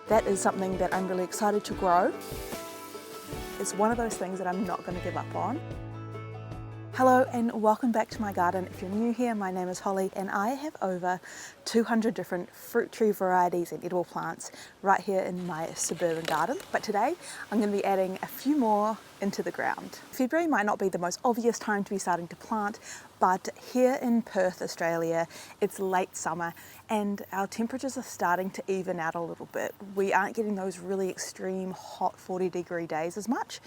that is something that I'm really excited to grow. It's one of those things that I'm not going to give up on. Hello and welcome back to my garden. If you're new here, my name is Holly and I have over 200 different fruit tree varieties and edible plants right here in my suburban garden. But today I'm going to be adding a few more into the ground. February might not be the most obvious time to be starting to plant, but here in Perth, Australia, it's late summer and our temperatures are starting to even out a little bit. We aren't getting those really extreme hot 40-degree days as much,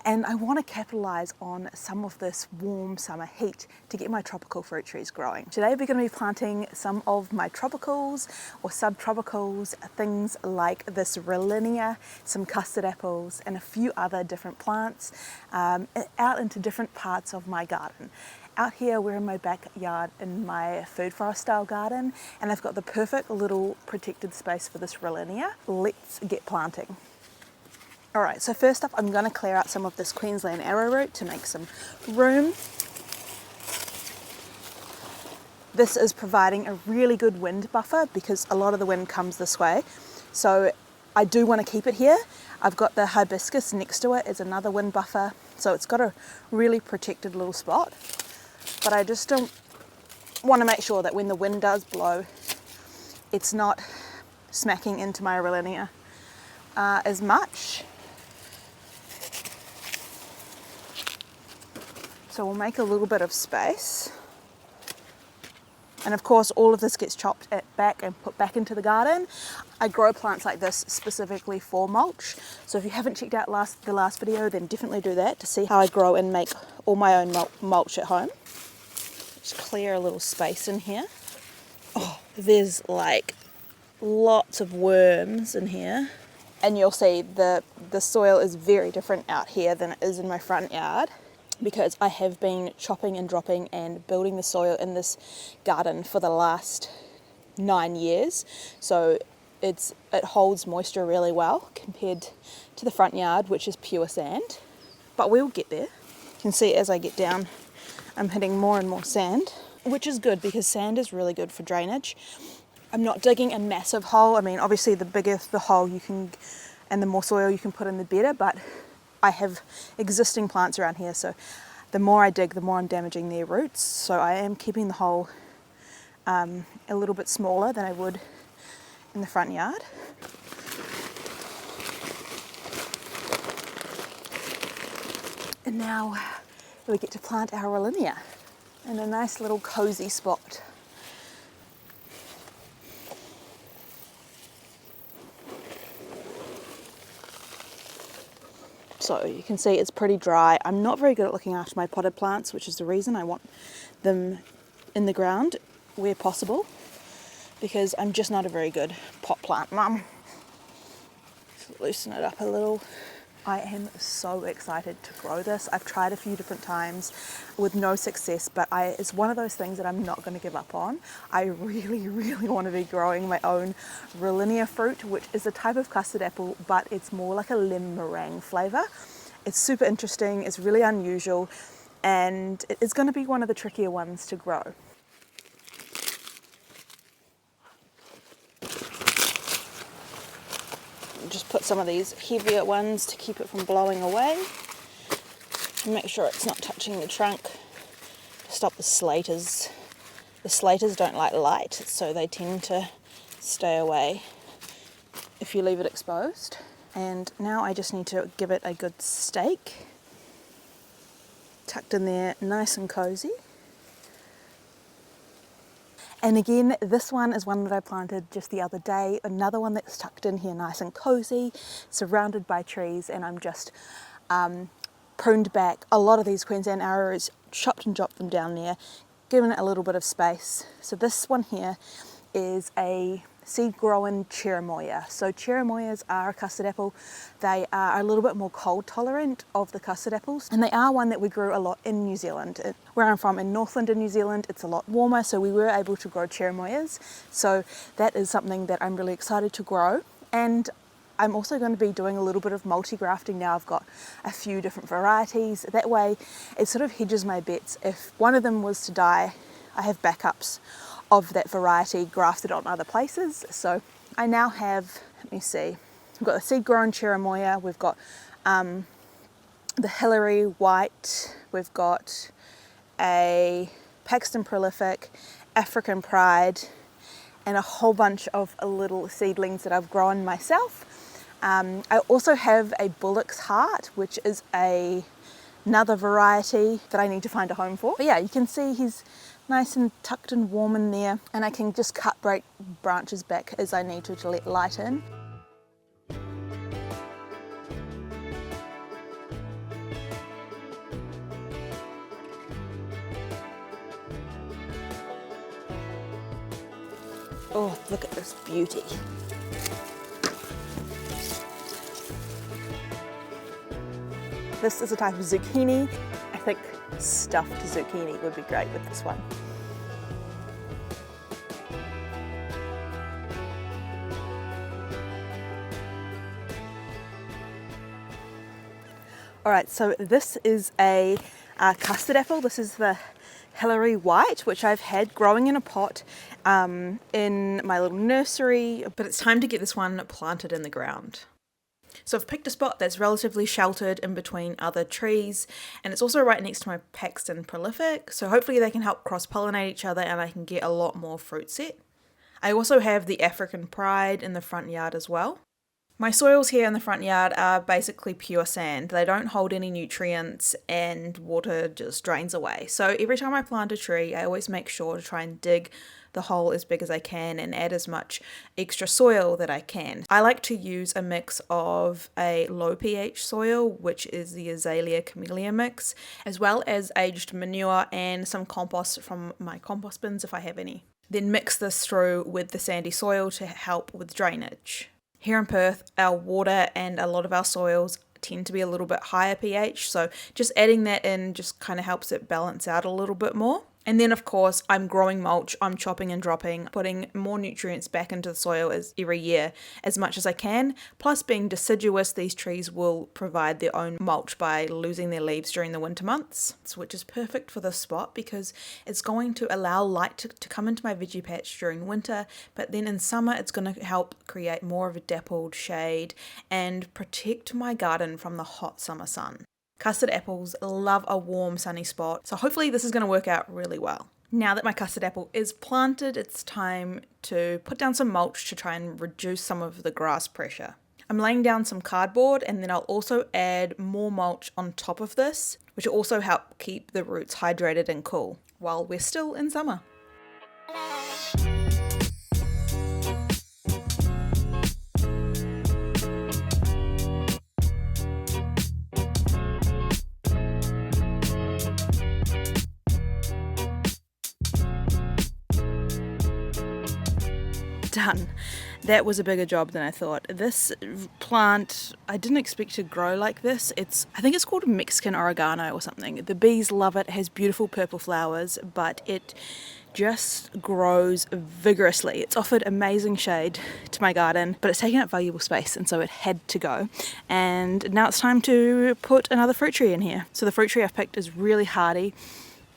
and I want to capitalize on some of this warm summer heat to get my tropical fruit trees growing. Today we're going to be planting some of my tropicals or subtropicals, things like this Rollinia, some custard apples and a few other different plants out into different parts of my garden. Out here we're in my backyard in my food forest style garden, and I've got the perfect little protected space for this Rollinia. Let's get planting. Alright, so first up I'm going to clear out some of this Queensland arrowroot to make some room. This is providing a really good wind buffer because a lot of the wind comes this way, so I do want to keep it here. I've got the hibiscus next to it as another wind buffer, so it's got a really protected little spot. But I just don't want to make sure that when the wind does blow, it's not smacking into my Rollinia as much. So we'll make a little bit of space. And of course, all of this gets chopped back and put back into the garden. I grow plants like this specifically for mulch. So if you haven't checked out the last video, then definitely do that to see how I grow and make all my own mulch at home. Just clear a little space in here. Oh, there's like lots of worms in here. And you'll see the soil is very different out here than it is in my front yard, because I have been chopping and dropping and building the soil in this garden for the last 9 years. So it holds moisture really well compared to the front yard, which is pure sand. But we'll get there. You can see as I get down, I'm hitting more and more sand, which is good because sand is really good for drainage. I'm not digging a massive hole. I mean, obviously the bigger the hole you can, and the more soil you can put in, the better, but I have existing plants around here, so the more I dig, the more I'm damaging their roots. So I am keeping the hole a little bit smaller than I would in the front yard. And now we get to plant our Rollinia in a nice little cozy spot. So you can see it's pretty dry. I'm not very good at looking after my potted plants, which is the reason I want them in the ground where possible, because I'm just not a very good pot plant mum. Just loosen it up a little. I am so excited to grow this. I've tried a few different times with no success, but it's one of those things that I'm not going to give up on. I really, really want to be growing my own Rollinia fruit, which is a type of custard apple, but it's more like a lemon meringue flavour. It's super interesting, it's really unusual, and it's going to be one of the trickier ones to grow. Just put some of these heavier ones to keep it from blowing away. And make sure it's not touching the trunk. Stop the slaters. The slaters don't like light, so they tend to stay away if you leave it exposed. And now I just need to give it a good stake. Tucked in there, nice and cozy. And again, this one is one that I planted just the other day, another one that's tucked in here nice and cozy, surrounded by trees, and I'm just pruned back a lot of these Queensland arrows, chopped and dropped them down there, given it a little bit of space. So this one here is a seed-grown cherimoya. So cherimoyas are a custard apple. They are a little bit more cold tolerant of the custard apples, and they are one that we grew a lot in New Zealand. Where I'm from in Northland in New Zealand, it's a lot warmer, so we were able to grow cherimoyas. So that is something that I'm really excited to grow. And I'm also going to be doing a little bit of multi-grafting now. I've got a few different varieties. That way it sort of hedges my bets. If one of them was to die, I have backups of that variety grafted on other places. So I now have, let me see, we've got the seed grown cherimoya, we've got the Hillary white, we've got a Paxton prolific, African pride, and a whole bunch of little seedlings that I've grown myself. I also have a Bullock's Heart, which is another variety that I need to find a home for. But yeah, you can see he's nice and tucked and warm in there, and I can just break branches back as I need to let light in. Oh, look at this beauty. This is a type of zucchini. I think stuffed zucchini would be great with this one. All right, so this is a custard apple. This is the Hillary white, which I've had growing in a pot in my little nursery, but it's time to get this one planted in the ground. So I've picked a spot that's relatively sheltered in between other trees, and it's also right next to my Paxton prolific, so hopefully they can help cross-pollinate each other and I can get a lot more fruit set. I also have the African pride in the front yard as well. My soils here in the front yard are basically pure sand. They don't hold any nutrients and water just drains away. So every time I plant a tree, I always make sure to try and dig the hole as big as I can and add as much extra soil that I can. I like to use a mix of a low pH soil, which is the Azalea Camellia mix, as well as aged manure and some compost from my compost bins if I have any. Then mix this through with the sandy soil to help with drainage. Here in Perth, our water and a lot of our soils tend to be a little bit higher pH, so just adding that in just kind of helps it balance out a little bit more. And then of course I'm growing mulch, I'm chopping and dropping, putting more nutrients back into the soil every year as much as I can. Plus being deciduous, these trees will provide their own mulch by losing their leaves during the winter months, which is perfect for this spot because it's going to allow light to come into my veggie patch during winter, but then in summer it's going to help create more of a dappled shade and protect my garden from the hot summer sun. Custard apples love a warm, sunny spot, so hopefully this is going to work out really well. Now that my custard apple is planted, it's time to put down some mulch to try and reduce some of the grass pressure. I'm laying down some cardboard and then I'll also add more mulch on top of this, which will also help keep the roots hydrated and cool while we're still in summer. Done. That was a bigger job than I thought. This plant, I didn't expect to grow like this. I think it's called Mexican oregano or something. The bees love it. It has beautiful purple flowers, but it just grows vigorously. It's offered amazing shade to my garden, but it's taken up valuable space, and so it had to go. And now it's time to put another fruit tree in here. So the fruit tree I've picked is really hardy,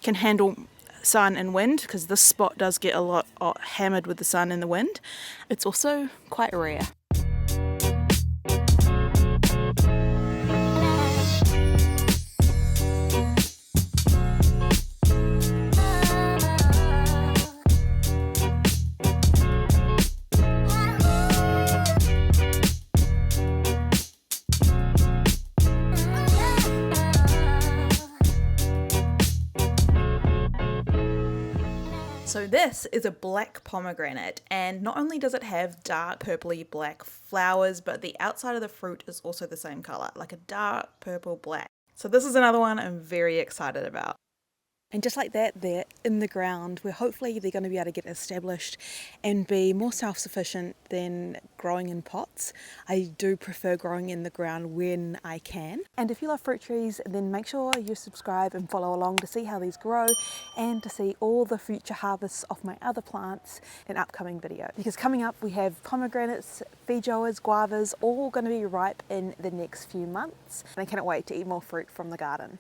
can handle sun and wind, because this spot does get a lot hammered with the sun and the wind. It's also quite rare. So this is a black pomegranate, and not only does it have dark purpley black flowers, but the outside of the fruit is also the same color, like a dark purple black. So this is another one I'm very excited about. And just like that, they're in the ground where hopefully they're going to be able to get established and be more self-sufficient than growing in pots. I do prefer growing in the ground when I can. And if you love fruit trees, then make sure you subscribe and follow along to see how these grow and to see all the future harvests of my other plants in upcoming videos. Because coming up we have pomegranates, feijoas, guavas, all going to be ripe in the next few months. And I cannot wait to eat more fruit from the garden.